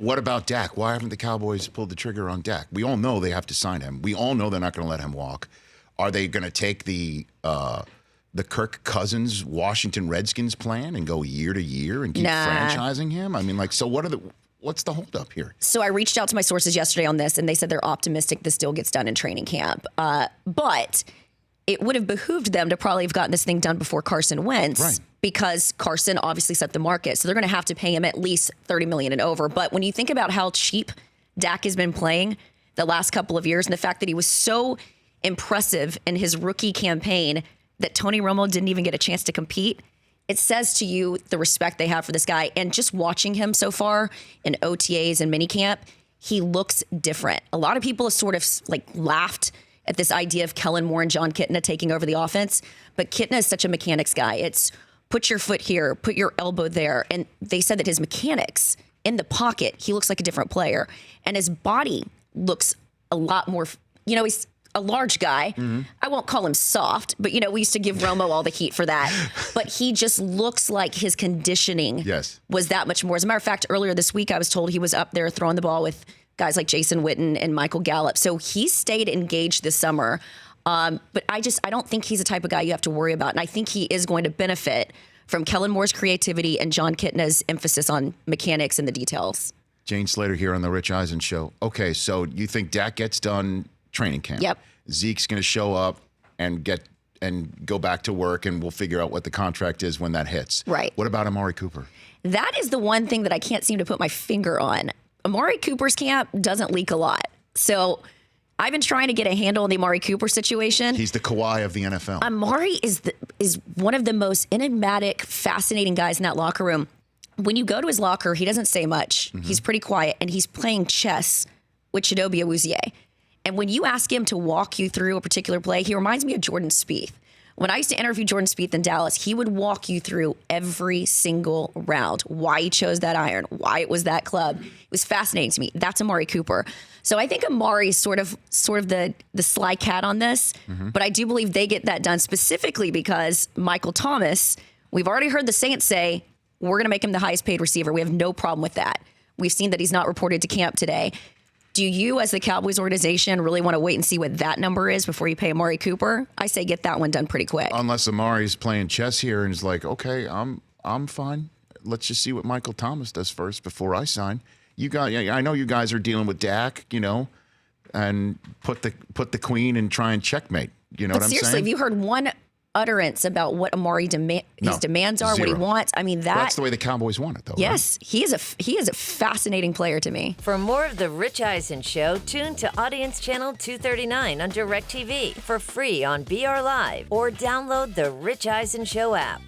What about Dak? Why haven't the Cowboys pulled the trigger on Dak? We all know they have to sign him. We all know they're not going to let him walk. Are they going to take the Kirk Cousins Washington Redskins plan and go year to year and keep franchising him? I mean, so what's the holdup here? So I reached out to my sources yesterday on this, and they said they're optimistic this deal gets done in training camp. But it would have behooved them to probably have gotten this thing done before Carson Wentz. Right. Because Carson obviously set the market. So they're going to have to pay him at least $30 million and over. But when you think about how cheap Dak has been playing the last couple of years and the fact that he was so impressive in his rookie campaign that Tony Romo didn't even get a chance to compete, it says to you the respect they have for this guy. And just watching him so far in OTAs and minicamp, he looks different. A lot of people have sort of laughed at this idea of Kellen Moore and John Kitna taking over the offense. But Kitna is such a mechanics guy. It's put your foot here, put your elbow there. And they said that his mechanics in the pocket, he looks like a different player. And his body looks a lot more, he's a large guy. Mm-hmm. I won't call him soft, but, we used to give Romo all the heat for that. But he just looks like his conditioning was that much more. As a matter of fact, earlier this week, I was told he was up there throwing the ball with guys like Jason Witten and Michael Gallup. So he stayed engaged this summer. But I don't think he's the type of guy you have to worry about. And I think he is going to benefit from Kellen Moore's creativity and John Kitna's emphasis on mechanics and the details. Jane Slater here on the Rich Eisen Show. Okay, so you think Dak gets done training camp? Yep. Zeke's going to show up and go back to work, and we'll figure out what the contract is when that hits. Right. What about Amari Cooper? That is the one thing that I can't seem to put my finger on. Amari Cooper's camp doesn't leak a lot. So I've been trying to get a handle on the Amari Cooper situation. He's the Kawhi of the NFL. Amari is one of the most enigmatic, fascinating guys in that locker room. When you go to his locker, he doesn't say much. Mm-hmm. He's pretty quiet, and he's playing chess with Chidobe Awuzie. And when you ask him to walk you through a particular play, he reminds me of Jordan Spieth. When I used to interview Jordan Spieth in Dallas, he would walk you through every single round, why he chose that iron, why it was that club. It was fascinating to me. That's Amari Cooper. So I think Amari's sort of the sly cat on this, but I do believe they get that done specifically because Michael Thomas, we've already heard the Saints say, we're going to make him the highest paid receiver. We have no problem with that. We've seen that he's not reported to camp today. Do you, as the Cowboys organization, really want to wait and see what that number is before you pay Amari Cooper? I say get that one done pretty quick. Unless Amari's playing chess here and is like, okay, I'm fine. Let's just see what Michael Thomas does first before I sign. I know you guys are dealing with Dak, and put the queen and try and checkmate. You know what I'm saying? Seriously, have you heard one utterance about what Amari his demands are, 0. What he wants? I mean, that's the way the Cowboys want it, though. Yes, right? he is a fascinating player to me. For more of the Rich Eisen Show, tune to Audience Channel 239 on DirecTV for free on BR Live or download the Rich Eisen Show app.